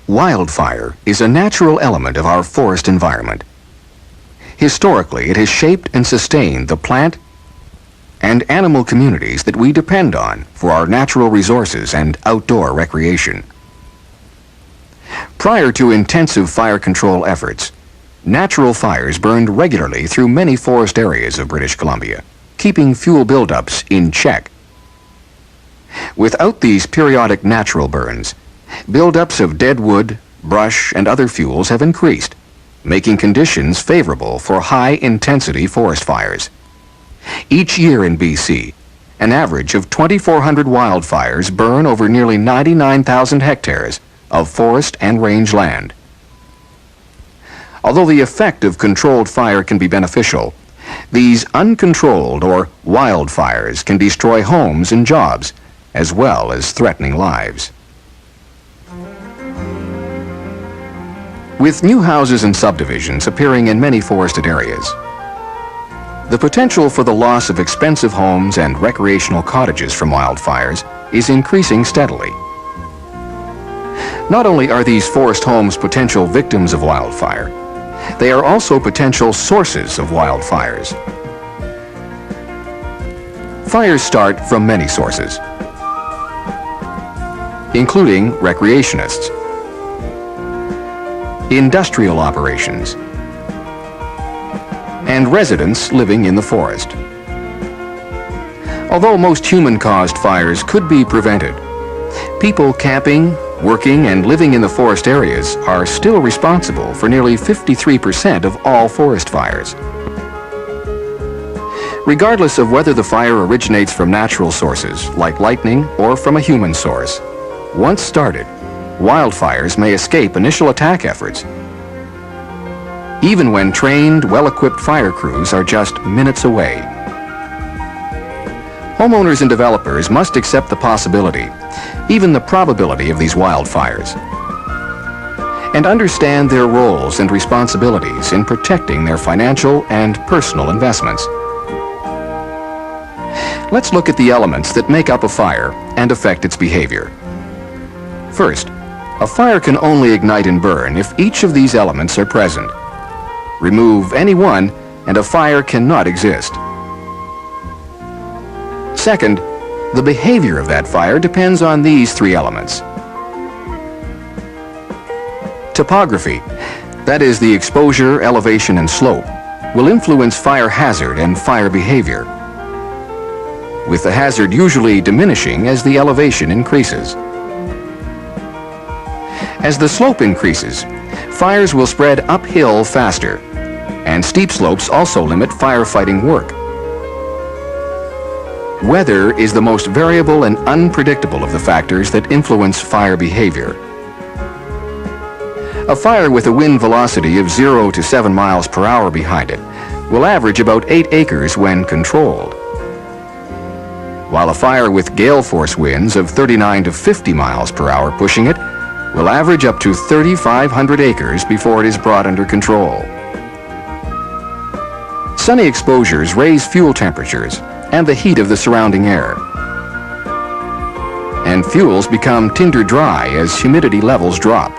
Wildfire is a natural element of our forest environment. Historically, it has shaped and sustained the plant and animal communities that we depend on for our natural resources and outdoor recreation. Prior to intensive fire control efforts, natural fires burned regularly through many forest areas of British Columbia, keeping fuel buildups in check. Without these periodic natural burns, buildups of dead wood, brush, and other fuels have increased, making conditions favorable for high-intensity forest fires. Each year in BC, an average of 2,400 wildfires burn over nearly 99,000 hectares of forest and range land. Although the effect of controlled fire can be beneficial, these uncontrolled or wildfires can destroy homes and jobs, as well as threatening lives. With new houses and subdivisions appearing in many forested areas, the potential for the loss of expensive homes and recreational cottages from wildfires is increasing steadily. Not only are these forest homes potential victims of wildfire, they are also potential sources of wildfires. Fires start from many sources, including recreationists, industrial operations, and residents living in the forest. Although most human-caused fires could be prevented, people camping, working, and living in the forest areas are still responsible for nearly 53% of all forest fires. Regardless of whether the fire originates from natural sources, like lightning, or from a human source, once started, wildfires may escape initial attack efforts, even when trained, well-equipped fire crews are just minutes away. Homeowners and developers must accept the possibility, even the probability of these wildfires, and understand their roles and responsibilities in protecting their financial and personal investments. Let's look at the elements that make up a fire and affect its behavior. First, a fire can only ignite and burn if each of these elements are present. Remove any one, and a fire cannot exist. Second, the behavior of that fire depends on these three elements. Topography, that is the exposure, elevation, and slope, will influence fire hazard and fire behavior, with the hazard usually diminishing as the elevation increases. As the slope increases, fires will spread uphill faster, and steep slopes also limit firefighting work. Weather is the most variable and unpredictable of the factors that influence fire behavior. A fire with a wind velocity of 0 to 7 miles per hour behind it will average about 8 acres when controlled, while a fire with gale force winds of 39 to 50 miles per hour pushing it will average up to 3,500 acres before it is brought under control. Sunny exposures raise fuel temperatures and the heat of the surrounding air, and fuels become tinder dry as humidity levels drop.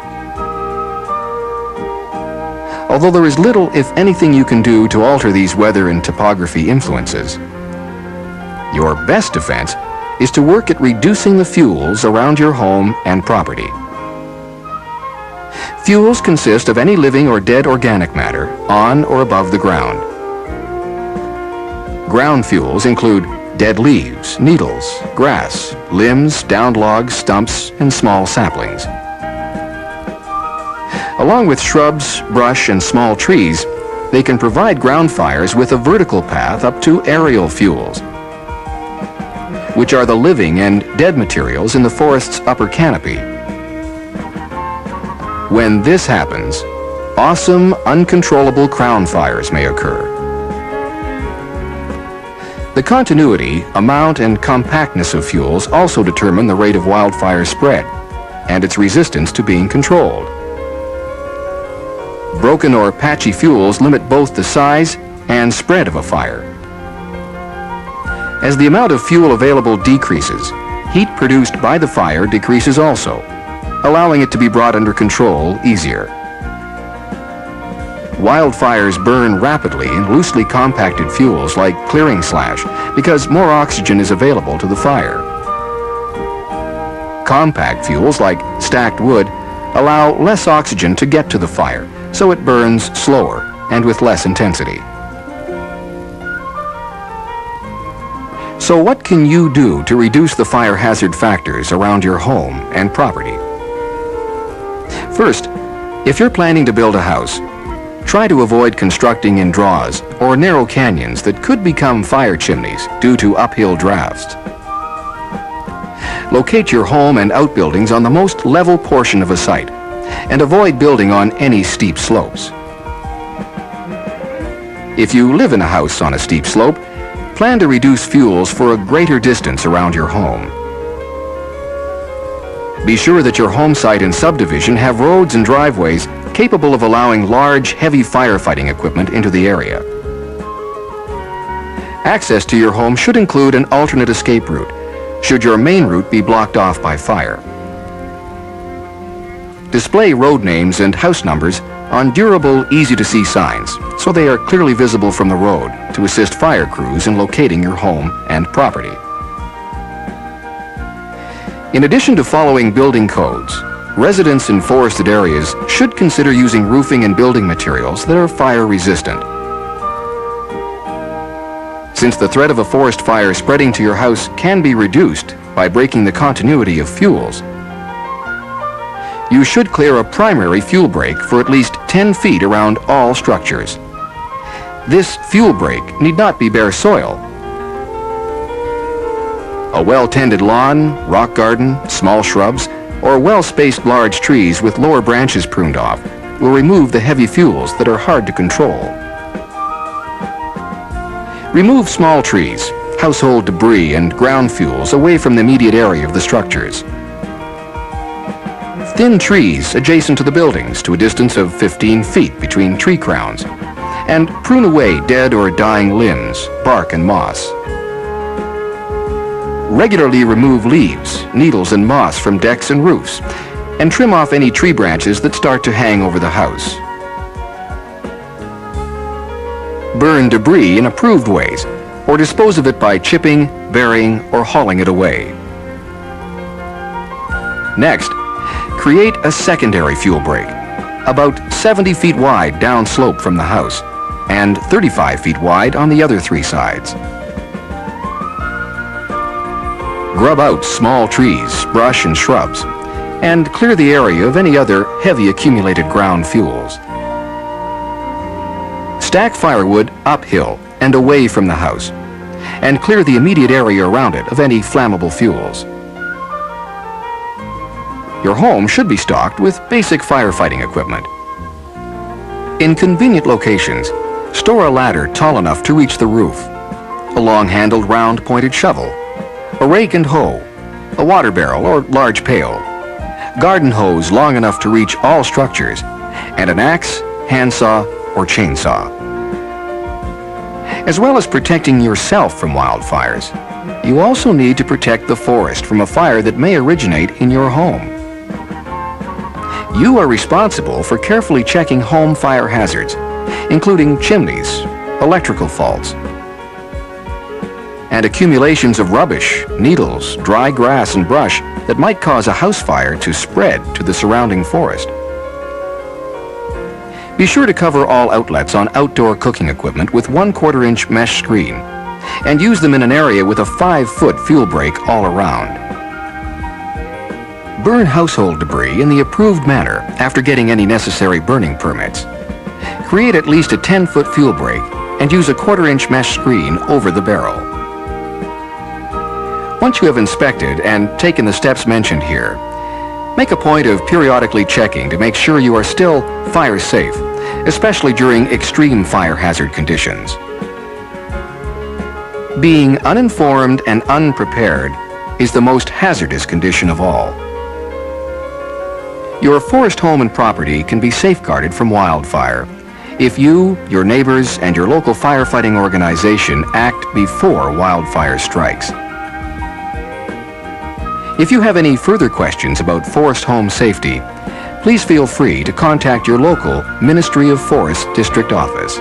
Although there is little, if anything, you can do to alter these weather and topography influences, your best defense is to work at reducing the fuels around your home and property. Fuels consist of any living or dead organic matter on or above the ground. Ground fuels include dead leaves, needles, grass, limbs, downed logs, stumps, and small saplings. Along with shrubs, brush, and small trees, they can provide ground fires with a vertical path up to aerial fuels, which are the living and dead materials in the forest's upper canopy. When this happens, awesome, uncontrollable crown fires may occur. The continuity, amount, and compactness of fuels also determine the rate of wildfire spread and its resistance to being controlled. Broken or patchy fuels limit both the size and spread of a fire. As the amount of fuel available decreases, heat produced by the fire decreases also, allowing it to be brought under control easier. Wildfires burn rapidly in loosely compacted fuels like clearing slash because more oxygen is available to the fire. Compact fuels like stacked wood allow less oxygen to get to the fire, so it burns slower and with less intensity. So what can you do to reduce the fire hazard factors around your home and property? First, if you're planning to build a house, try to avoid constructing in draws or narrow canyons that could become fire chimneys due to uphill drafts. Locate your home and outbuildings on the most level portion of a site and avoid building on any steep slopes. If you live in a house on a steep slope, plan to reduce fuels for a greater distance around your home. Be sure that your home site and subdivision have roads and driveways capable of allowing large, heavy firefighting equipment into the area. Access to your home should include an alternate escape route, should your main route be blocked off by fire. Display road names and house numbers on durable, easy-to-see signs so they are clearly visible from the road to assist fire crews in locating your home and property. In addition to following building codes, residents in forested areas should consider using roofing and building materials that are fire-resistant. Since the threat of a forest fire spreading to your house can be reduced by breaking the continuity of fuels, you should clear a primary fuel break for at least 10 feet around all structures. This fuel break need not be bare soil. A well-tended lawn, rock garden, small shrubs, or well-spaced large trees with lower branches pruned off will remove the heavy fuels that are hard to control. Remove small trees, household debris, and ground fuels away from the immediate area of the structures. Thin trees adjacent to the buildings to a distance of 15 feet between tree crowns, and prune away dead or dying limbs, bark, and moss. Regularly remove leaves, needles, and moss from decks and roofs, and trim off any tree branches that start to hang over the house. Burn debris in approved ways, or dispose of it by chipping, burying, or hauling it away. Next, create a secondary fuel break, about 70 feet wide downslope from the house, and 35 feet wide on the other three sides. Grub out small trees, brush, and shrubs, and clear the area of any other heavy accumulated ground fuels. Stack firewood uphill and away from the house, and clear the immediate area around it of any flammable fuels. Your home should be stocked with basic firefighting equipment. In convenient locations, store a ladder tall enough to reach the roof, a long-handled round-pointed shovel, a rake and hoe, a water barrel or large pail, garden hose long enough to reach all structures, and an axe, handsaw, or chainsaw. As well as protecting yourself from wildfires, you also need to protect the forest from a fire that may originate in your home. You are responsible for carefully checking home fire hazards, including chimneys, electrical faults, and accumulations of rubbish, needles, dry grass, and brush that might cause a house fire to spread to the surrounding forest. Be sure to cover all outlets on outdoor cooking equipment with 1/4-inch mesh screen and use them in an area with a 5-foot fuel break all around. Burn household debris in the approved manner after getting any necessary burning permits. Create at least a 10-foot fuel break and use a 1/4-inch mesh screen over the barrel. Once you have inspected and taken the steps mentioned here, make a point of periodically checking to make sure you are still fire safe, especially during extreme fire hazard conditions. Being uninformed and unprepared is the most hazardous condition of all. Your forest home and property can be safeguarded from wildfire if you, your neighbors, and your local firefighting organization act before wildfire strikes. If you have any further questions about forest home safety, please feel free to contact your local Ministry of Forest District office.